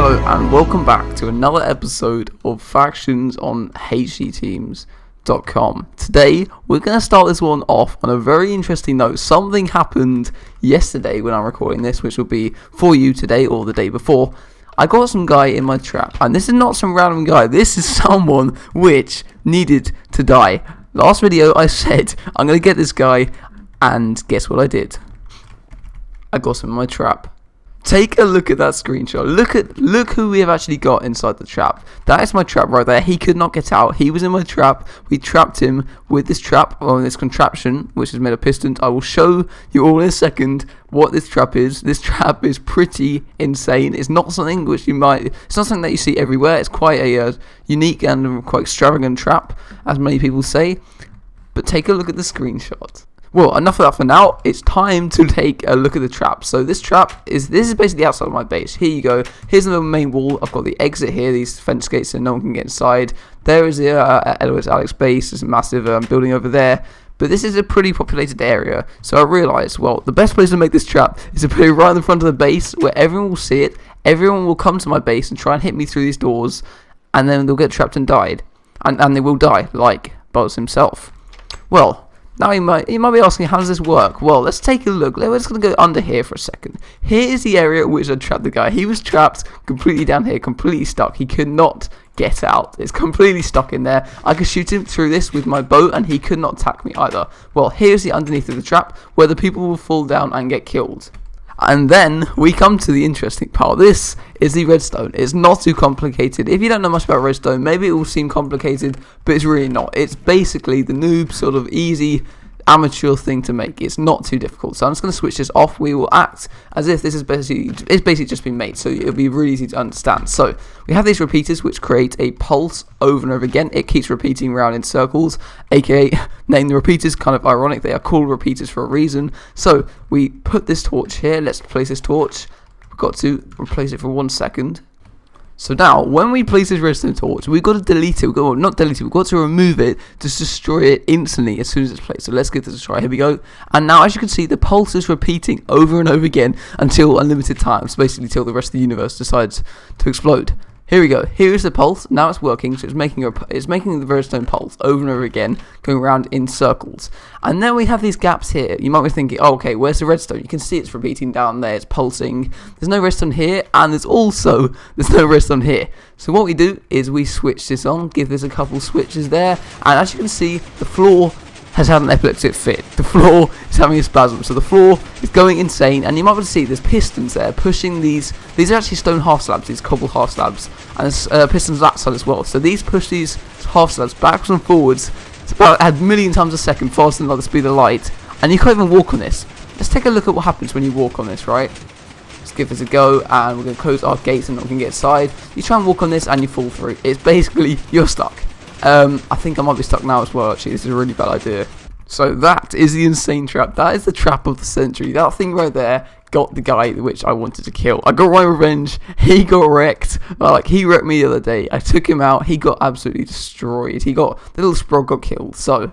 Hello and welcome back to another episode of Factions on hdteams.com. Today we're going to start this one off on a very interesting note. Something happened yesterday when I'm recording this, which will be for you today or the day before. I got some guy in my trap, and this is not some random guy, this is someone which needed to die. Last video I said I'm going to get this guy, and guess what I did? I got him in my trap. Take a look at that screenshot. Look who we have actually got inside the trap. That is my trap right there. He could not get out. He was in my trap. We trapped him with this trap, or this contraption, which is made of pistons. I will show you all in a second what this trap is. This trap is pretty insane. It's not something which it's not something that you see everywhere. It's quite a unique and quite extravagant trap, as many people say. But take a look at the screenshot. Well, enough of that for now. It's time to take a look at the trap. So this trap is basically the outside of my base. Here you go. Here's the main wall. I've got the exit here, these fence gates, so no one can get inside. There is the Alex base. There's a massive building over there. But this is a pretty populated area. So I realised, well, the best place to make this trap is to put it right in the front of the base where everyone will see it. Everyone will come to my base and try and hit me through these doors. And then they'll get trapped and died. And they will die, like Buzz himself. Well, now you might be asking, how does this work? Well, let's take a look. We're just going to go under here for a second. Here is the area which I trapped the guy. He was trapped completely down here, completely stuck. He could not get out. It's completely stuck in there. I could shoot him through this with my bow and he could not attack me either. Well, here's the underneath of the trap where the people will fall down and get killed. And then we come to the interesting part. This is the redstone. It's not too complicated. If you don't know much about redstone, maybe it will seem complicated, but it's really not. It's basically the noob sort of easy amateur thing to make. It's not too difficult. So I'm just going to switch this off. We will act as if this is basically just been made, so it'll be really easy to understand. So we have these repeaters which create a pulse over and over again. It keeps repeating around in circles, aka name the repeaters, kind of ironic. They are called repeaters for a reason. So we put this torch here. Let's place this torch. We've got to replace it for 1 second. So now, when we place this redstone torch, we've got to delete it. Not delete it, we've got to remove it to destroy it instantly as soon as it's placed. So let's give this a try. Here we go. And now, as you can see, the pulse is repeating over and over again until unlimited times, basically until the rest of the universe decides to explode. Here we go. Here is the pulse. Now it's working, so it's making the redstone pulse over and over again, going around in circles. And then we have these gaps here. You might be thinking, oh, okay, where's the redstone? You can see it's repeating down there. It's pulsing. There's no redstone here, and there's no redstone here. So what we do is we switch this on, give this a couple switches there, and as you can see, the floor has had an epileptic fit. The floor is having a spasm, so the floor is going insane, and you might be able to see there's pistons there pushing these are actually stone half slabs, these cobble half slabs, and there's pistons that side as well. So these push these half slabs backwards and forwards. It's about a million times a second faster than the speed of light, and you can't even walk on this. Let's take a look at what happens when you walk on this, right? Let's give this a go, and we're going to close our gates and no one can get inside. You try and walk on this and you fall through. It's basically, you're stuck. I think I might be stuck now as well, actually. This is a really bad idea. So that is the insane trap. That is the trap of the century. That thing right there got the guy which I wanted to kill. I got my revenge. He got wrecked. He wrecked me the other day. I took him out. He got absolutely destroyed. The little sprog got killed. So,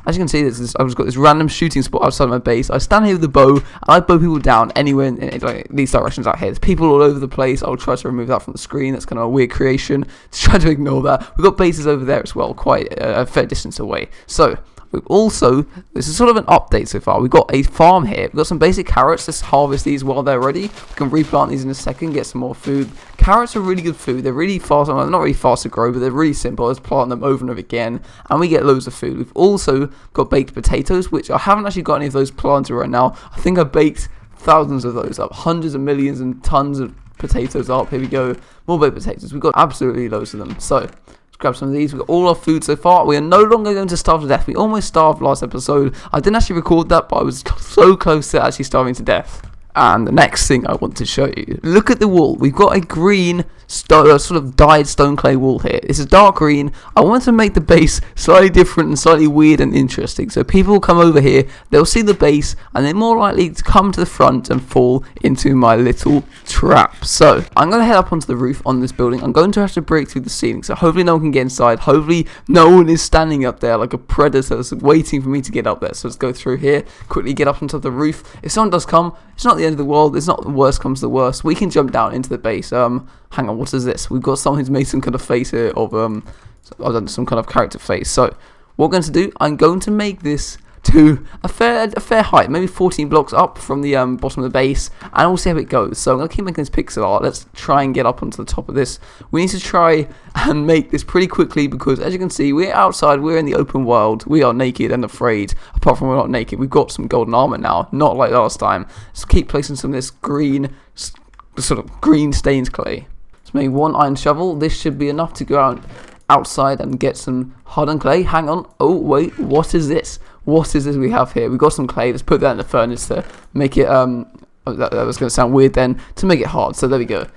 as you can see, I've just got this random shooting spot outside my base. I stand here with the bow, and I bow people down anywhere in these directions out here. There's people all over the place. I'll try to remove that from the screen. That's kind of a weird creation. Just try to ignore that. We've got bases over there as well, quite a fair distance away. So, we've also, this is sort of an update so far. We've got a farm here. We've got some basic carrots. Let's harvest these while they're ready. We can replant these in a second, get some more food. Carrots are really good food. They're really fast. Well, not really fast to grow, but they're really simple. Let's plant them over and over again, and we get loads of food. We've also got baked potatoes, which I haven't actually got any of those planted right now. I think I baked thousands of those up, hundreds of millions and tons of potatoes up. Here we go. More baked potatoes. We've got absolutely loads of them. So, grab some of these. We've got all our food so far. We are no longer going to starve to death. We almost starved last episode. I didn't actually record that, but I was so close to actually starving to death. And the next thing I want to show you, look at the wall. We've got a green sort of dyed stone clay wall here. This is dark green. I want to make the base slightly different and slightly weird and interesting. So people will come over here, they'll see the base, and they're more likely to come to the front and fall into my little trap. So I'm going to head up onto the roof on this building. I'm going to have to break through the ceiling. So hopefully no one can get inside. Hopefully no one is standing up there like a predator waiting for me to get up there. So let's go through here, quickly get up onto the roof. If someone does come, it's not the the end of the world. It's not the worst comes to the worst. We can jump down into the base. Hang on, what is this? We've got someone who's made some kind of face here of I've done some kind of character face. So what I'm going to do, I'm going to make this to a fair height, maybe 14 blocks up from the bottom of the base, and we'll see how it goes. So I'm going to keep making this pixel art. Let's try and get up onto the top of this. We need to try and make this pretty quickly because, as you can see, we're outside, we're in the open world, we are naked and afraid. Apart from we're not naked, we've got some golden armor now, not like last time. Just keep placing some of this green, sort of green stained clay. Let's make one iron shovel. This should be enough to go outside and get some hardened clay. Hang on. Oh, wait, what is this? What is this we have here? We've got some clay. Let's put that in the furnace to make it, that was going to sound weird then, to make it hard. So there we go.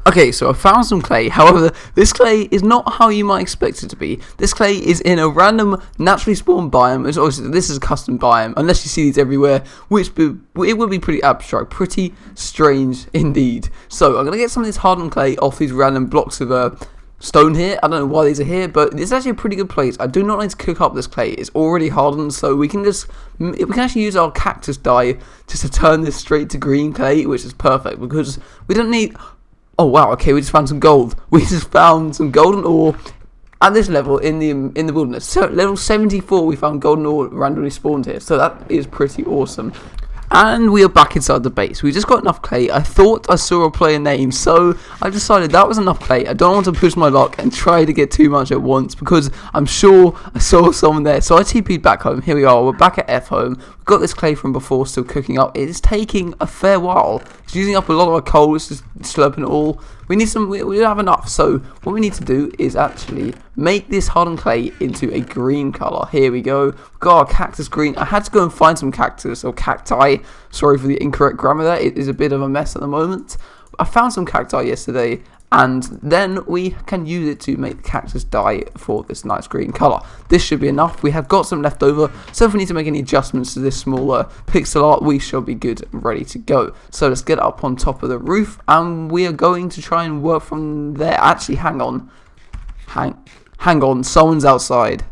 Okay, so I found some clay. However, this clay is not how you might expect it to be. This clay is in a random naturally spawned biome. It's obviously, this is a custom biome, unless you see these everywhere, which it would be pretty abstract, pretty strange indeed. So I'm going to get some of this hardened clay off these random blocks of stone here. I don't know why these are here, but it's actually a pretty good place. I do not need to cook up this clay. It's already hardened, so we can actually use our cactus dye just to turn this straight to green clay, which is perfect because we don't need. Oh wow! Okay, we just found some gold. We just found some golden ore at this level in the wilderness. So level 74, we found golden ore randomly spawned here. So that is pretty awesome. And we are back inside the base. We just got enough clay. I thought I saw a player name, so I decided that was enough clay. I don't want to push my luck and try to get too much at once because I'm sure I saw someone there. So I TP'd back home. Here we are. We're back at F home. We've got this clay from before still cooking up. It is taking a fair while. It's using up a lot of our coal. It's just slurping it all. We need some. We don't have enough. So what we need to do is actually make this hardened clay into a green color. Here we go. We've got our cactus green. I had to go and find some cactus or cacti. Sorry for the incorrect grammar there. It is a bit of a mess at the moment. I found some cacti yesterday, and then we can use it to make the cactus dye for this nice green color. This should be enough. We have got some left over, so if we need to make any adjustments to this smaller pixel art, we shall be good and ready to go. So let's get up on top of the roof, and we are going to try and work from there. Actually, hang on. Hang on, someone's outside.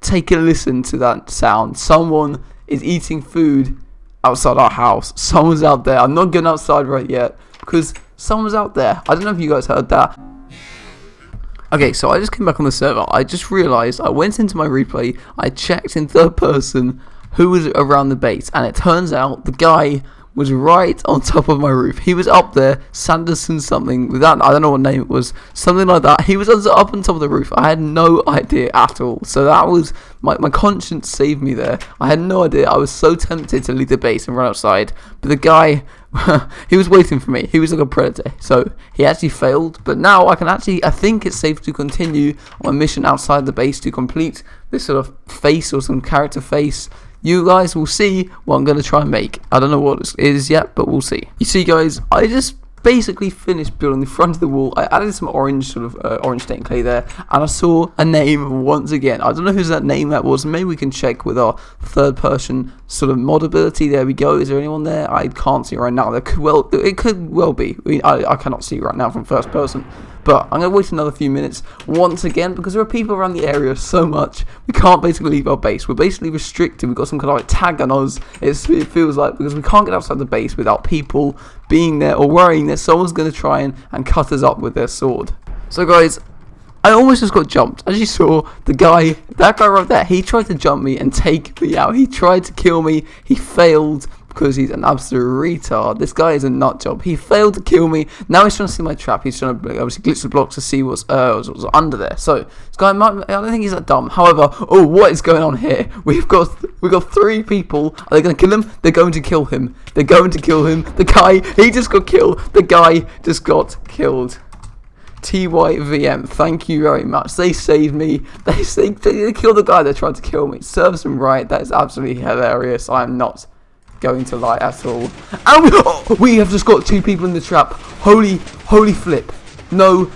Take a listen to that sound. Someone is eating food outside our house. Someone's out there. I'm not going outside right yet because someone's out there. I don't know if you guys heard that. Okay, so I just came back on the server. I just realized I went into my replay. I checked in third person who was around the base, and it turns out the guy was right on top of my roof. He was up there, Sanderson something, with that, I don't know what name it was, something like that. He was up on top of the roof. I had no idea at all. So that was, my conscience saved me there. I had no idea. I was so tempted to leave the base and run outside. But the guy, he was waiting for me. He was like a predator. So he actually failed. But now I think it's safe to continue on my mission outside the base to complete this sort of face or some character face. You guys will see what I'm going to try and make. I don't know what it is yet, but we'll see. You see, guys, I just basically finished building the front of the wall. I added some orange orange stained clay there, and I saw a name once again. I don't know whose that name that was. Maybe we can check with our third person sort of mod ability. There we go. Is there anyone there? I can't see right now. It could well be. I cannot see right now from first person. But I'm going to wait another few minutes once again because there are people around the area so much. We can't basically leave our base. We're basically restricted. We've got some kind of like tag on us. It feels like because we can't get outside the base without people being there or worrying that someone's going to try and cut us up with their sword. So guys, I almost just got jumped. As you saw, that guy right there, he tried to jump me and take me out. He tried to kill me. He failed because he's an absolute retard. This guy is a nut job. He failed to kill me. Now he's trying to see my trap. He's trying to obviously glitch the blocks to see what's under there. So this guy I don't think he's that dumb. However, what is going on here? We've got 3 people. Are they going to kill him? They're going to kill him. They're going to kill him. The guy, he just got killed. The guy just got killed. TYVM, thank you very much. They saved me. They killed the guy that tried to kill me. Serves them right. That is absolutely hilarious. I am not going to lie at all. And we have just got 2 people in the trap. Holy flip. No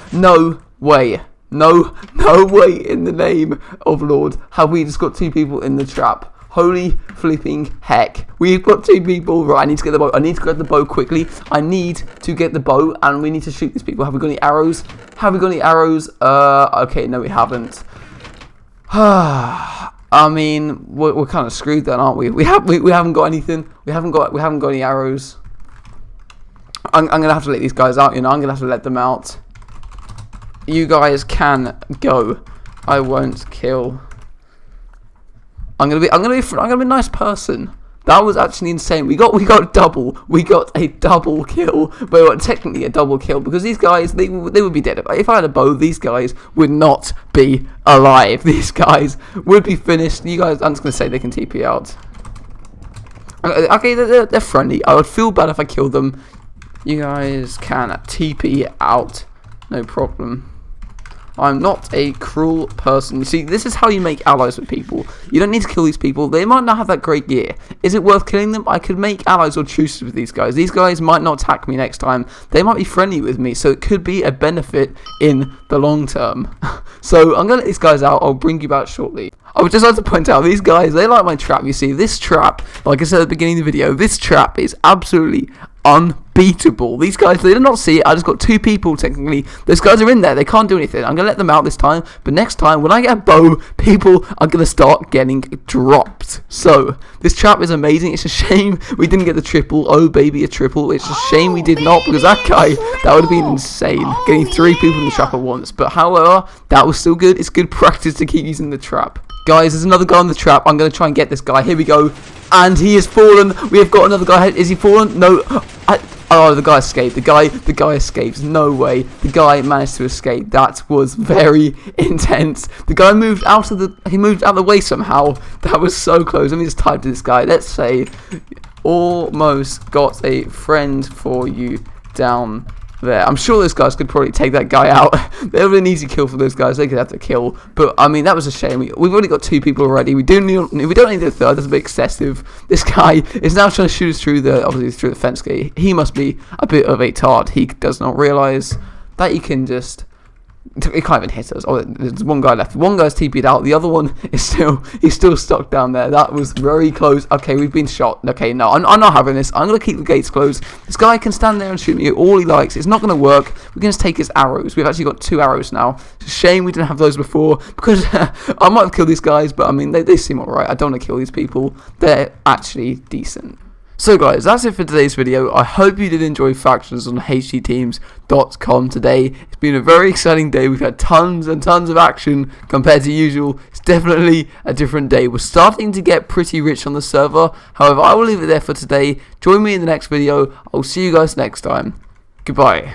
way. No way in the name of Lord have we just got 2 people in the trap. Holy flipping heck. We've got 2 people. Right, I need to get the bow. I need to get the bow quickly. I need to get the bow and we need to shoot these people. Have we got any arrows? Okay, no we haven't. I mean, we're kind of screwed then, aren't we? We haven't got anything. We haven't got any arrows. I'm going to have to let these guys out, you know. I'm going to have to let them out. You guys can go. I won't kill. I'm gonna be a nice person. That was actually insane. We got a double kill. But well, technically a double kill because these guys they would be dead. If I had a bow, these guys would not be alive. These guys would be finished. You guys, I'm just gonna say they can TP out. Okay, they're friendly. I would feel bad if I killed them. You guys can TP out. No problem. I'm not a cruel person. You see, this is how you make allies with people. You don't need to kill these people. They might not have that great gear. Is it worth killing them? I could make allies or truces with these guys. These guys might not attack me next time. They might be friendly with me, so it could be a benefit in the long term. So I'm going to let these guys out. I'll bring you back shortly. I would just like to point out, these guys, they like my trap. You see, this trap, like I said at the beginning of the video, this trap is absolutely unbeatable. These guys, they did not see it. I just got 2 people, technically. Those guys are in there. They can't do anything. I'm going to let them out this time. But next time, when I get a bow, people are going to start getting dropped. So, this trap is amazing. It's a shame we didn't get the triple. Oh, baby, a triple. It's a shame we did not, because that guy, that would have been insane. Getting 3 people in the trap at once. But however, that was still good. It's good practice to keep using the trap. Guys, there's another guy on the trap. I'm going to try and get this guy. Here we go. And he has fallen. We have got another guy. Is he fallen? No. Oh, the guy escaped. The guy escapes. No way. The guy managed to escape. That was very intense. The guy moved out of the way somehow. That was so close. Let me just type to this guy. Let's say, almost got a friend for you down there. I'm sure those guys could probably take that guy out. They have an easy kill for those guys. They could have to kill. But I mean, that was a shame. We've already got 2 people already. We don't need the third. That's a bit excessive. This guy is now trying to shoot us through the fence gate. He must be a bit of a tard. He does not realize that he can just. He can't even hit us. Oh, there's one guy left. One guy's TP'd out. The other one is still stuck down there. That was very close. Okay, we've been shot. Okay, no, I'm not having this. I'm going to keep the gates closed. This guy can stand there and shoot me all he likes. It's not going to work. We're going to take his arrows. We've actually got 2 arrows now. It's a shame we didn't have those before, because I might have killed these guys, but I mean, they seem alright. I don't want to kill these people. They're actually decent. So guys, that's it for today's video. I hope you did enjoy factions on hdteams.com today. It's been a very exciting day. We've had tons and tons of action compared to usual. It's definitely a different day. We're starting to get pretty rich on the server. However, I will leave it there for today. Join me in the next video. I'll see you guys next time. Goodbye.